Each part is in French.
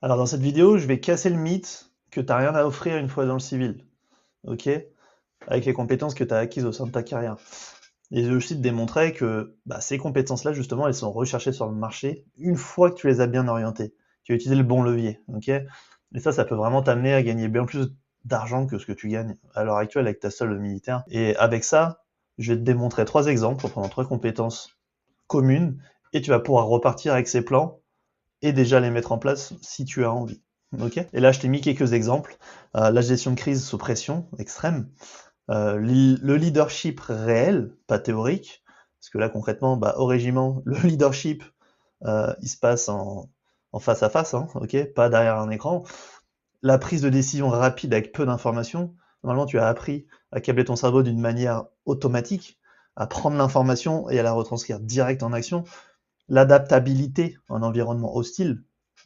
Alors dans cette vidéo, je vais casser le mythe que tu as rien à offrir une fois dans le civil, ok? Avec les compétences que tu as acquises au sein de ta carrière. Et je vais aussi te démontrer que ces compétences-là, justement, elles sont recherchées sur le marché une fois que tu les as bien orientées. Tu as utilisé le bon levier, ok? Et ça peut vraiment t'amener à gagner bien plus d'argent que ce que tu gagnes à l'heure actuelle avec ta solde militaire. Et avec ça, je vais te démontrer 3 exemples en prenant 3 compétences communes et tu vas pouvoir repartir avec ces plans et déjà les mettre en place si tu as envie. Ok. Et là, je t'ai mis quelques exemples. La gestion de crise sous pression extrême, le leadership réel, pas théorique, parce que là, concrètement, au régiment, le leadership, il se passe en face à face, hein, ok, pas derrière un écran. La prise de décision rapide avec peu d'informations. Normalement, tu as appris à câbler ton cerveau d'une manière automatique, à prendre l'information et à la retranscrire direct en action. L'adaptabilité en environnement hostile,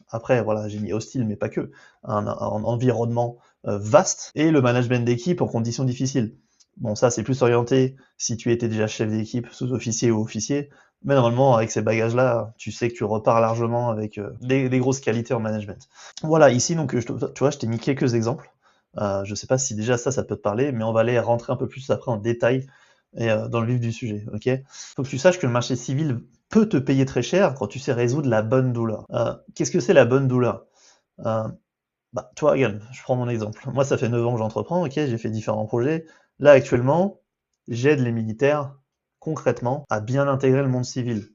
après voilà, j'ai mis hostile mais pas que, un environnement vaste, et le management d'équipe en conditions difficiles. Bon, ça c'est plus orienté si tu étais déjà chef d'équipe, sous-officier ou officier, mais normalement avec ces bagages-là, tu sais que tu repars largement avec des grosses qualités en management. Voilà, ici donc tu vois, je t'ai mis quelques exemples. Je sais pas si déjà ça peut te parler, mais on va aller rentrer un peu plus après en détail et dans le vif du sujet, ok? Faut que tu saches que le marché civil peut te payer très cher quand tu sais résoudre la bonne douleur. Qu'est-ce que c'est la bonne douleur? Euh, Tu vois, regarde, je prends mon exemple. Moi, ça fait 9 ans que j'entreprends, ok, j'ai fait différents projets. Là, actuellement, j'aide les militaires, concrètement, à bien intégrer le monde civil,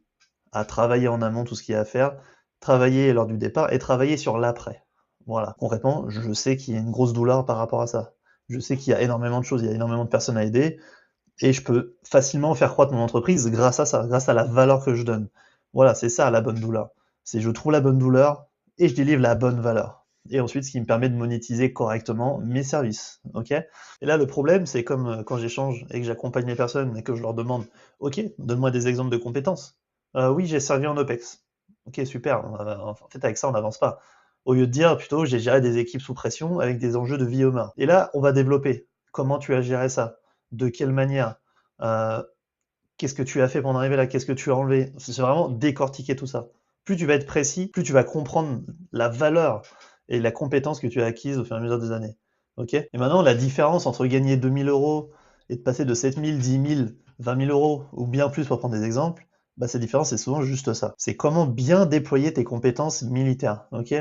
à travailler en amont tout ce qu'il y a à faire, travailler lors du départ et travailler sur l'après. Voilà. Concrètement, je sais qu'il y a une grosse douleur par rapport à ça. Je sais qu'il y a énormément de choses, il y a énormément de personnes à aider, et je peux facilement faire croître mon entreprise grâce à ça, grâce à la valeur que je donne. Voilà, c'est ça la bonne douleur. C'est je trouve la bonne douleur et je délivre la bonne valeur. Et ensuite, ce qui me permet de monétiser correctement mes services. Ok. Et là, le problème, c'est comme quand j'échange et que j'accompagne les personnes et que je leur demande, ok, donne-moi des exemples de compétences. Oui, j'ai servi en OPEX. Ok, super. En fait, avec ça, on n'avance pas. Au lieu de dire plutôt, j'ai géré des équipes sous pression avec des enjeux de vie ou mort. Et là, on va développer. Comment tu as géré ça? De quelle manière? Euh, Qu'est-ce que tu as fait pour en arriver là? Qu'est-ce que tu as enlevé? C'est vraiment décortiquer tout ça. Plus tu vas être précis, plus tu vas comprendre la valeur et la compétence que tu as acquise au fur et à mesure des années. Ok. Et maintenant, la différence entre gagner 2000 € et de passer de 7000, 10 000, 20 000 euros ou bien plus pour prendre des exemples, cette différence, c'est souvent juste ça. C'est comment bien déployer tes compétences militaires. Ok.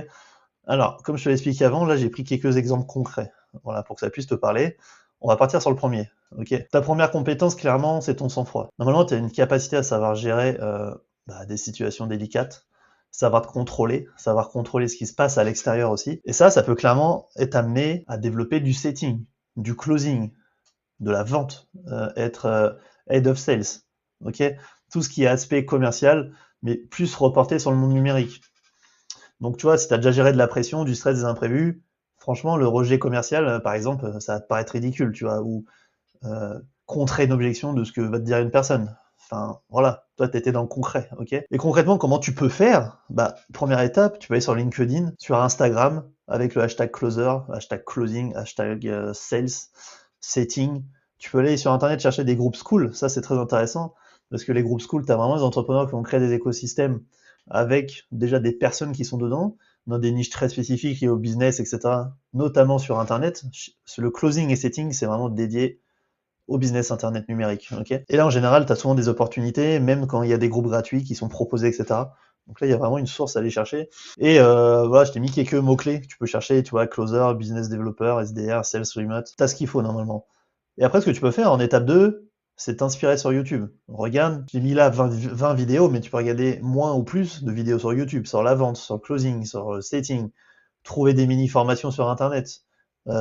Alors, comme je te l'ai expliqué avant, là j'ai pris quelques exemples concrets, voilà, pour que ça puisse te parler. On va partir sur le premier, ok? Ta première compétence, clairement, c'est ton sang-froid. Normalement, tu as une capacité à savoir gérer des situations délicates, savoir contrôler ce qui se passe à l'extérieur aussi. Et ça peut clairement être amené à développer du setting, du closing, de la vente, être head of sales, ok? Tout ce qui est aspect commercial, mais plus reporté sur le monde numérique. Donc, tu vois, si tu as déjà géré de la pression, du stress, des imprévus, franchement, le rejet commercial, par exemple, ça va te paraître ridicule, tu vois, ou contrer une objection de ce que va te dire une personne. Enfin, voilà, toi, tu étais dans le concret, ok? Et concrètement, comment tu peux faire? Première étape, tu peux aller sur LinkedIn, sur Instagram, avec le hashtag closer, hashtag closing, hashtag sales, setting. Tu peux aller sur Internet chercher des groupes school, ça c'est très intéressant, parce que les groupes school, tu as vraiment des entrepreneurs qui vont créer des écosystèmes avec déjà des personnes qui sont dedans, dans des niches très spécifiques liées au business, etc., notamment sur Internet. Le closing et setting, c'est vraiment dédié au business Internet numérique. Okay, et là, en général, tu as souvent des opportunités, même quand il y a des groupes gratuits qui sont proposés, etc. Donc là, il y a vraiment une source à aller chercher. Et voilà, je t'ai mis quelques mots-clés que tu peux chercher, tu vois, closer, business developer, SDR, sales remote. Tu as ce qu'il faut normalement. Et après, ce que tu peux faire en étape 2, c'est t'inspirer sur YouTube. Regarde, j'ai mis là 20 vidéos, mais tu peux regarder moins ou plus de vidéos sur YouTube, sur la vente, sur le closing, sur le setting, trouver des mini-formations sur Internet,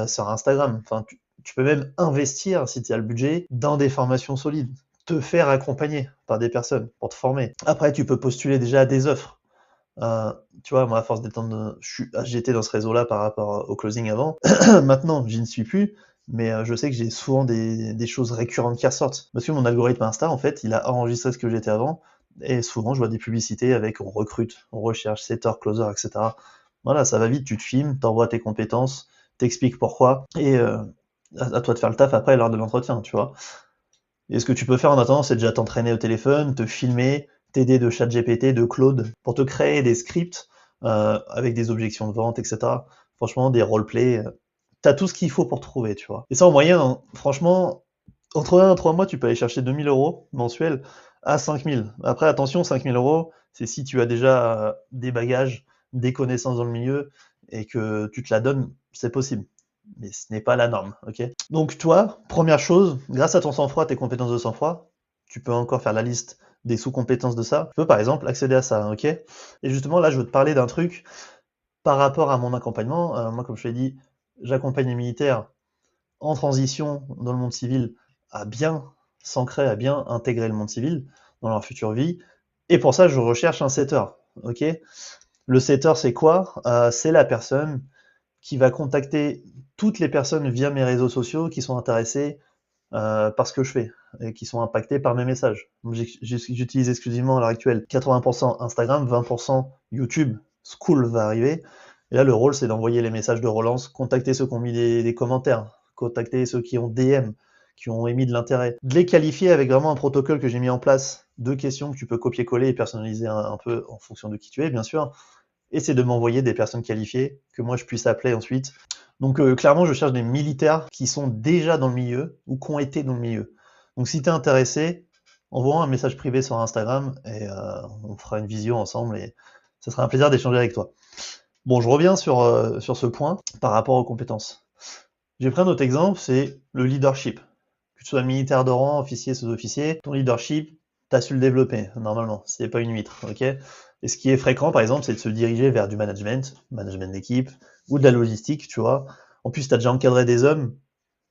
sur Instagram. Enfin, tu peux même investir, si tu as le budget, dans des formations solides, te faire accompagner par des personnes pour te former. Après, tu peux postuler déjà à des offres. Tu vois, moi, à force d'étendre, j'étais dans ce réseau-là par rapport au closing avant. Maintenant, j'y ne suis plus, mais je sais que j'ai souvent des choses récurrentes qui ressortent. Parce que mon algorithme Insta, en fait, il a enregistré ce que j'étais avant, et souvent, je vois des publicités avec on recrute, on recherche, setter, closer, etc. Voilà, ça va vite, tu te filmes, t'envoies tes compétences, t'expliques pourquoi, et à toi de faire le taf après lors de l'entretien, tu vois. Et ce que tu peux faire en attendant, c'est déjà t'entraîner au téléphone, te filmer, t'aider de ChatGPT, de Claude, pour te créer des scripts avec des objections de vente, etc. Franchement, des roleplays, t'as tout ce qu'il faut pour trouver, tu vois. Et ça, en moyenne, franchement, entre 1 et 3 mois, tu peux aller chercher 2000 euros mensuels à 5000. Après, attention, 5000 euros, c'est si tu as déjà des bagages, des connaissances dans le milieu et que tu te la donnes, c'est possible. Mais ce n'est pas la norme, ok? Donc, toi, première chose, grâce à ton sang-froid, tes compétences de sang-froid, tu peux encore faire la liste des sous-compétences de ça. Tu peux, par exemple, accéder à ça, ok? Et justement, là, je veux te parler d'un truc par rapport à mon accompagnement. Moi, comme je l'ai dit, j'accompagne les militaires en transition dans le monde civil à bien s'ancrer, à bien intégrer le monde civil dans leur future vie. Et pour ça, je recherche un setter. Ok. Le setter, c'est quoi? C'est la personne qui va contacter toutes les personnes via mes réseaux sociaux qui sont intéressées par ce que je fais et qui sont impactées par mes messages. J'utilise exclusivement à l'heure actuelle 80% Instagram, 20% YouTube. School va arriver. Et là, le rôle, c'est d'envoyer les messages de relance, contacter ceux qui ont mis des commentaires, contacter ceux qui ont DM, qui ont émis de l'intérêt, de les qualifier avec vraiment un protocole que j'ai mis en place, 2 questions que tu peux copier-coller et personnaliser un peu en fonction de qui tu es, bien sûr. Et c'est de m'envoyer des personnes qualifiées que moi je puisse appeler ensuite. Donc clairement, je cherche des militaires qui sont déjà dans le milieu ou qui ont été dans le milieu. Donc si tu es intéressé, envoie un message privé sur Instagram et on fera une visio ensemble et ça sera un plaisir d'échanger avec toi. Bon, je reviens sur ce point par rapport aux compétences. J'ai pris un autre exemple, c'est le leadership. Que tu sois militaire de rang, officier, sous-officier, ton leadership, tu as su le développer, normalement, c'est pas une huître, ok? Et ce qui est fréquent, par exemple, c'est de se diriger vers du management d'équipe, ou de la logistique, tu vois. En plus, tu as déjà encadré des hommes,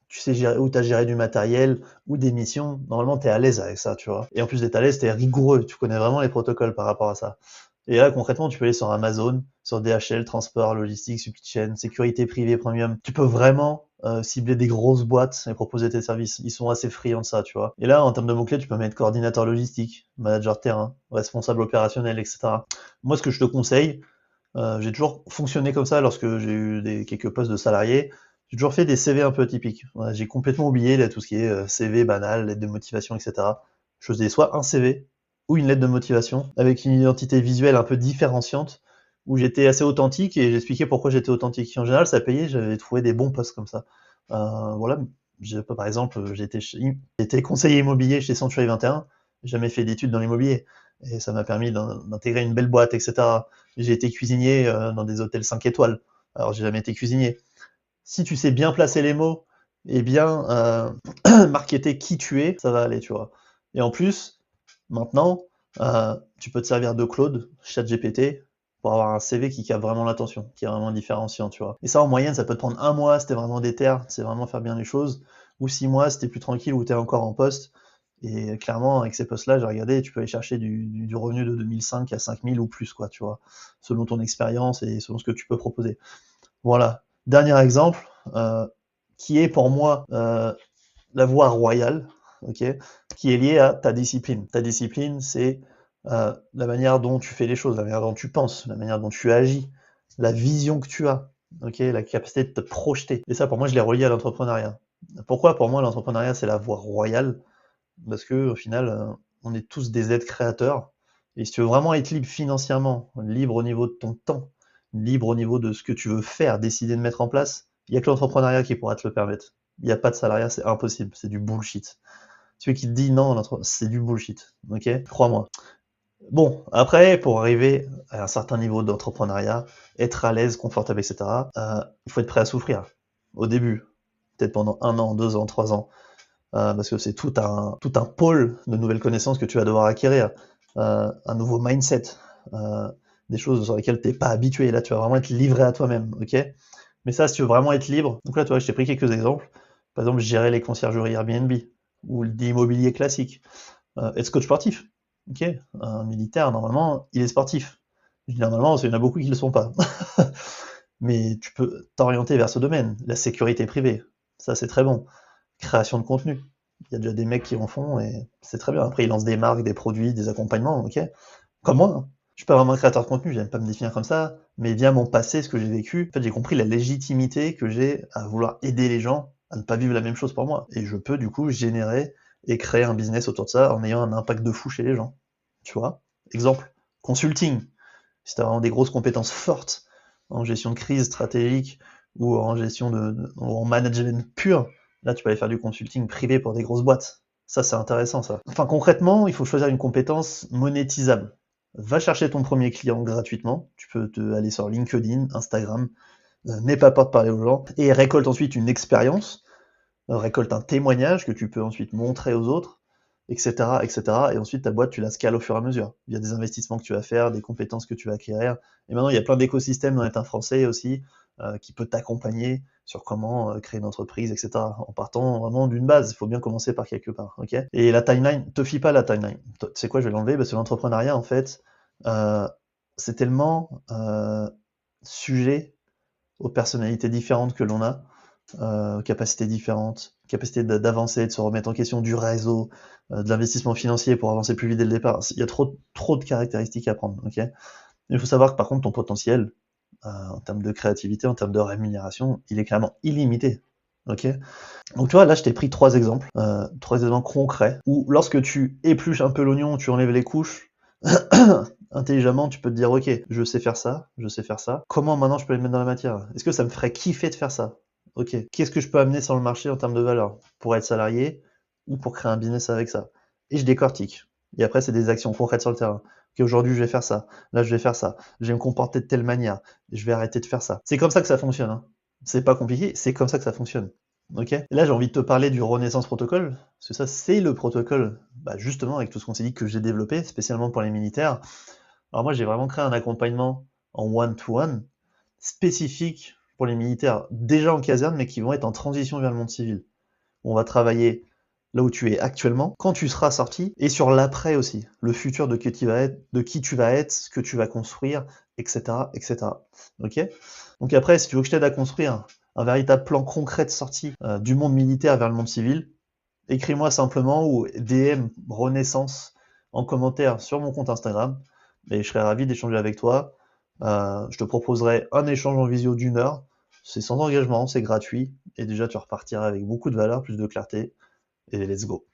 tu sais gérer, ou tu as géré du matériel, ou des missions, normalement, tu es à l'aise avec ça, tu vois. Et en plus d'être à l'aise, tu es rigoureux, tu connais vraiment les protocoles par rapport à ça. Et là, concrètement, tu peux aller sur Amazon, sur DHL, transport, logistique, supply chain, sécurité privée, premium. Tu peux vraiment cibler des grosses boîtes et proposer tes services. Ils sont assez friands de ça, tu vois. Et là, en termes de mots-clés, tu peux mettre coordinateur logistique, manager terrain, responsable opérationnel, etc. Moi, ce que je te conseille, j'ai toujours fonctionné comme ça lorsque j'ai eu quelques postes de salariés. J'ai toujours fait des CV un peu atypiques. Voilà, j'ai complètement oublié là, tout ce qui est CV banal, lettre de motivation, etc. Je faisais soit un CV ou une lettre de motivation avec une identité visuelle un peu différenciante où j'étais assez authentique et j'expliquais pourquoi j'étais authentique. En général, ça payait, j'avais trouvé des bons postes comme ça. Voilà, par exemple, j'étais conseiller immobilier chez Century 21, j'ai jamais fait d'études dans l'immobilier et ça m'a permis d'intégrer une belle boîte, etc. J'ai été cuisinier dans des hôtels 5 étoiles. Alors, j'ai jamais été cuisinier. Si tu sais bien placer les mots et bien marketer qui tu es, ça va aller, tu vois. Et en plus, maintenant, tu peux te servir de Claude, ChatGPT, pour avoir un CV qui capte vraiment l'attention, qui est vraiment différenciant, tu vois. Et ça, en moyenne, ça peut te prendre 1 mois si t'es vraiment déter, c'est vraiment faire bien les choses, ou 6 mois si t'es plus tranquille ou t'es encore en poste. Et clairement, avec ces postes-là, j'ai regardé, tu peux aller chercher du revenu de 2005 à 5000 ou plus, quoi, tu vois, selon ton expérience et selon ce que tu peux proposer. Voilà. Dernier exemple, qui est pour moi la voie royale, ok, qui est liée à ta discipline. Ta discipline, c'est la manière dont tu fais les choses, la manière dont tu penses, la manière dont tu agis, la vision que tu as, ok, la capacité de te projeter. Et ça, pour moi, je l'ai relié à l'entrepreneuriat. Pourquoi, pour moi, l'entrepreneuriat, c'est la voie royale? Parce que, au final, on est tous des êtres créateurs. Et si tu veux vraiment être libre financièrement, libre au niveau de ton temps, libre au niveau de ce que tu veux faire, décider de mettre en place, il n'y a que l'entrepreneuriat qui pourra te le permettre. Il n'y a pas de salariat, c'est impossible, c'est du bullshit. Celui qui te dit non, c'est du bullshit, ok? Crois-moi. Bon, après, pour arriver à un certain niveau d'entrepreneuriat, être à l'aise, confortable, etc., il faut être prêt à souffrir. Au début, peut-être pendant 1 an, 2 ans, 3 ans, parce que c'est tout un pôle de nouvelles connaissances que tu vas devoir acquérir, un nouveau mindset, des choses sur lesquelles tu n'es pas habitué. Là, tu vas vraiment être livré à toi-même, ok? Mais ça, si tu veux vraiment être libre, donc là, tu vois, je t'ai pris quelques exemples. Par exemple, gérer les conciergeries Airbnb ou l'immobilier classique, être coach sportif, ok? Un militaire, normalement, il est sportif. Je dis normalement parce qu'il y en a beaucoup qui ne le sont pas. Mais tu peux t'orienter vers ce domaine, la sécurité privée, ça c'est très bon. Création de contenu. Il y a déjà des mecs qui en font et c'est très bien. Après, ils lancent des marques, des produits, des accompagnements, ok? Comme moi, hein. Je suis pas vraiment un créateur de contenu, j'aime pas me définir comme ça, mais via mon passé, ce que j'ai vécu, en fait, j'ai compris la légitimité que j'ai à vouloir aider les gens à ne pas vivre la même chose pour moi. Et je peux, du coup, générer et créer un business autour de ça en ayant un impact de fou chez les gens. Tu vois? Exemple, consulting. Si tu as vraiment des grosses compétences fortes en gestion de crise stratégique ou en gestion ou en management pur, là tu peux aller faire du consulting privé pour des grosses boîtes. Ça c'est intéressant ça. Enfin concrètement, il faut choisir une compétence monétisable. Va chercher ton premier client gratuitement. Tu peux aller sur LinkedIn, Instagram, n'aie pas peur de parler aux gens, et récolte ensuite une expérience, récolte un témoignage que tu peux ensuite montrer aux autres, etc., etc. Et ensuite, ta boîte, tu la scales au fur et à mesure. Il y a des investissements que tu vas faire, des compétences que tu vas acquérir. Et maintenant, il y a plein d'écosystèmes dans l'État français aussi, qui peut t'accompagner sur comment créer une entreprise, etc. En partant vraiment d'une base. Il faut bien commencer par quelque part. Ok. Et la timeline, te fie pas à la timeline. Tu sais quoi, je vais l'enlever, parce que l'entrepreneuriat, en fait, c'est tellement sujet aux personnalités différentes que l'on a, capacités différentes, capacité d'avancer, de se remettre en question, du réseau, de l'investissement financier pour avancer plus vite dès le départ. Il y a trop de caractéristiques à prendre. Ok. Il faut savoir que par contre, ton potentiel, en termes de créativité, en termes de rémunération, il est clairement illimité. Ok. Donc tu vois, là je t'ai pris 3 exemples concrets, où lorsque tu épluches un peu l'oignon, tu enlèves les couches, intelligemment, tu peux te dire, ok, je sais faire ça, je sais faire ça. Comment maintenant je peux les mettre dans la matière? Est-ce que ça me ferait kiffer de faire ça? Ok. Qu'est-ce que je peux amener sur le marché en termes de valeur? Pour être salarié ou pour créer un business avec ça? Et je décortique. Et après, c'est des actions concrètes sur le terrain. Ok, aujourd'hui, je vais faire ça. Là, je vais faire ça. Je vais me comporter de telle manière. Je vais arrêter de faire ça. C'est comme ça que ça fonctionne. Hein. C'est pas compliqué, c'est comme ça que ça fonctionne. Ok. Et là, j'ai envie de te parler du Renaissance Protocol, parce que ça, c'est le protocole, justement, avec tout ce qu'on s'est dit que j'ai développé, spécialement pour les militaires. Alors moi, j'ai vraiment créé un accompagnement en one-to-one, spécifique pour les militaires, déjà en caserne, mais qui vont être en transition vers le monde civil. On va travailler là où tu es actuellement, quand tu seras sorti, et sur l'après aussi, le futur de qui tu vas être, ce que tu vas construire, etc., etc. Ok. Donc après, si tu veux que je t'aide à construire un véritable plan concret de sortie du monde militaire vers le monde civil, écris-moi simplement ou DM Renaissance en commentaire sur mon compte Instagram, et je serai ravi d'échanger avec toi. Je te proposerai un échange en visio d'1 heure, c'est sans engagement, c'est gratuit, et déjà tu repartiras avec beaucoup de valeur, plus de clarté, et let's go.